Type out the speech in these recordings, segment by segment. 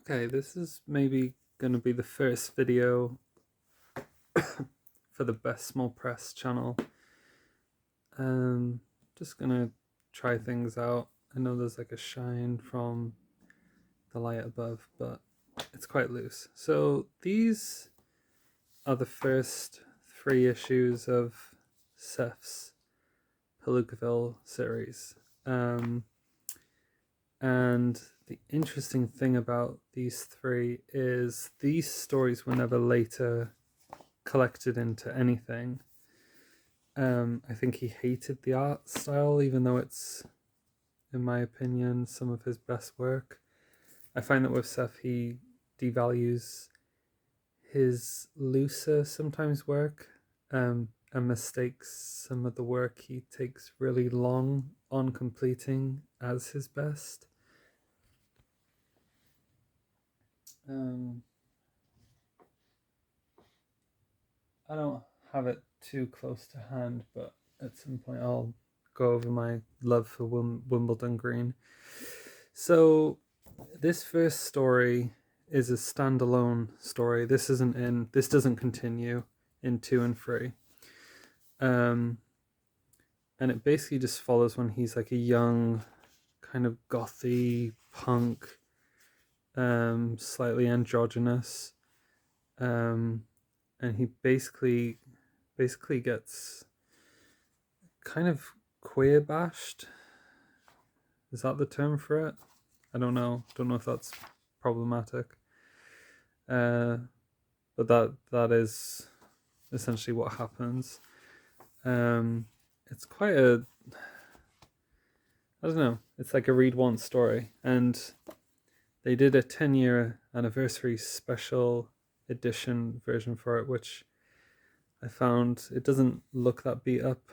Okay, this is maybe going to be the first video for the Best Small Press channel. Just going to try things out. I know there's like a shine from the light above, but it's quite loose. So these are the first 3 issues of Seth's Palookaville series. And the interesting thing about these 3 is these stories were never later collected into anything. I think he hated the art style, even though it's, in my opinion, some of his best work. I find that with Seth, he devalues his looser sometimes work, and mistakes some of the work he takes really long on completing as his best. I don't have it too close to hand, but at some point I'll go over my love for Wimbledon Green. So this first story is a standalone story. This doesn't continue in 2 and 3. And it basically just follows when he's like a young, kind of gothy punk, slightly androgynous, and he basically gets kind of queer bashed. Is that the term for it? I don't know. Don't know if that's problematic. But that is essentially what happens. It's quite a, I don't know, it's like a read once story, and they did a 10-year anniversary special edition version for it, which I found, it doesn't look that beat up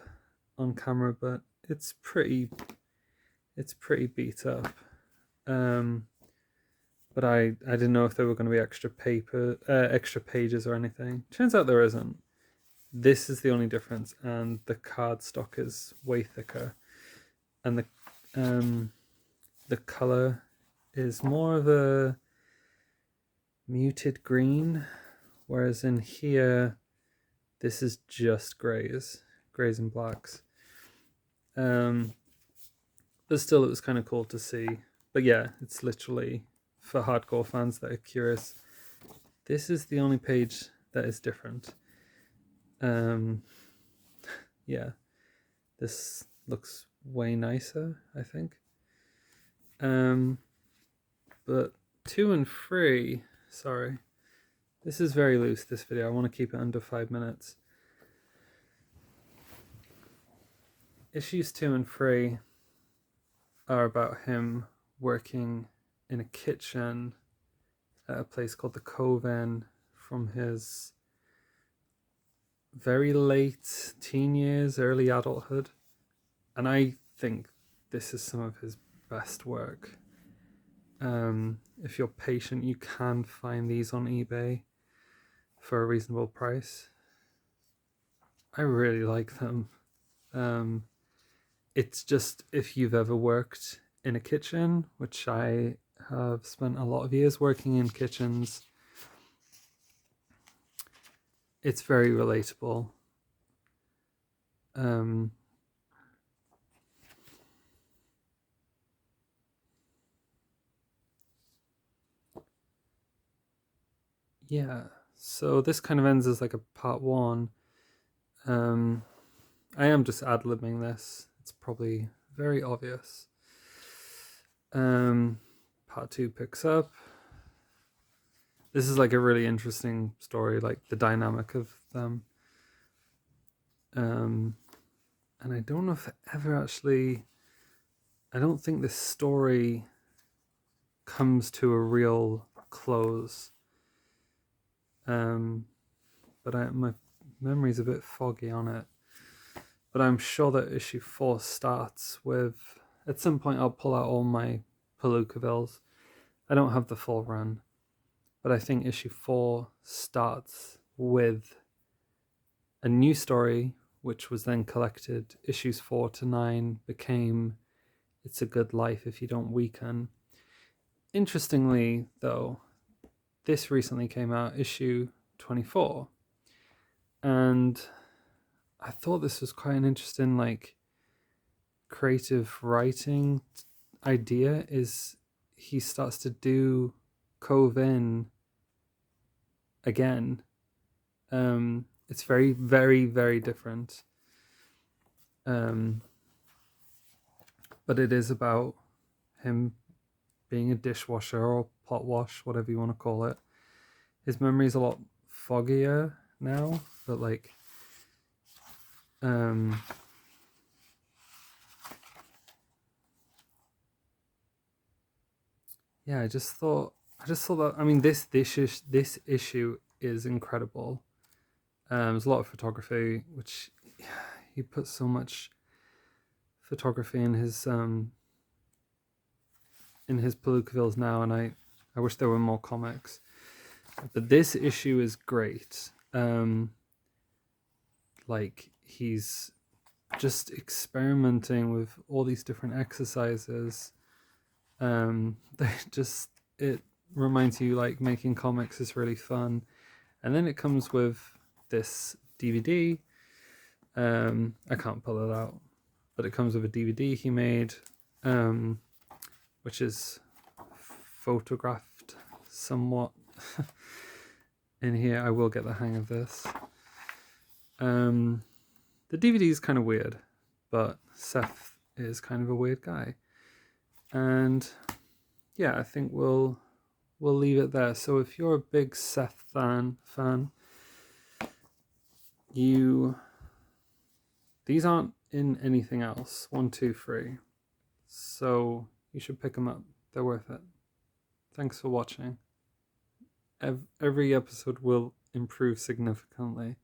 on camera, but it's pretty beat up. But I didn't know if there were going to be extra pages or anything. Turns out there isn't. This is the only difference, and the cardstock is way thicker, and the color is more of a muted green, whereas in here, this is just grays and blacks. But still, it was kind of cool to see. But yeah, it's literally for hardcore fans that are curious. This is the only page that is different. Yeah, this looks way nicer, I think. But 2 and 3, sorry, this is very loose, this video. I want to keep it under 5 minutes. Issues 2 and 3 are about him working in a kitchen at a place called the Coven from his very late teen years, early adulthood. And I think this is some of his best work. If you're patient, you can find these on eBay for a reasonable price. I really like them. It's just, if you've ever worked in a kitchen, which I have spent a lot of years working in kitchens, it's very relatable. Yeah, so this kind of ends as like a part 1. I am just ad-libbing this. It's probably very obvious. Part 2 picks up. This is like a really interesting story, like the dynamic of them. And I don't know if it ever actually, I don't think this story comes to a real close. But my memory's a bit foggy on it. But I'm sure that issue 4 starts with, at some point I'll pull out all my Palookavilles. I don't have the full run, but I think issue 4 starts with a new story, which was then collected. Issues 4 to 9 became It's a Good Life If You Don't Weaken. Interestingly, though, this recently came out, issue 24, and I thought this was quite an interesting, like, creative writing idea. Is he starts to do Cove In again. It's very, very, very different. But it is about him being a dishwasher or pot wash, whatever you want to call it. His memory's a lot foggier now, but like, yeah, I just thought that. I mean, this issue is incredible. There's a lot of photography, which he puts so much photography in his Palookavilles now, and I wish there were more comics. But this issue is great. Like, he's just experimenting with all these different exercises. It reminds you, like, making comics is really fun. And then it comes with this DVD. I can't pull it out, but it comes with a DVD he made, which is photographed somewhat in here. I will get the hang of this. The DVD is kind of weird, but Seth is kind of a weird guy. And yeah, I think we'll leave it there. So if you're a big Seth fan, these aren't in anything else. 1, 2, 3. So you should pick them up. They're worth it. Thanks for watching. Every episode will improve significantly.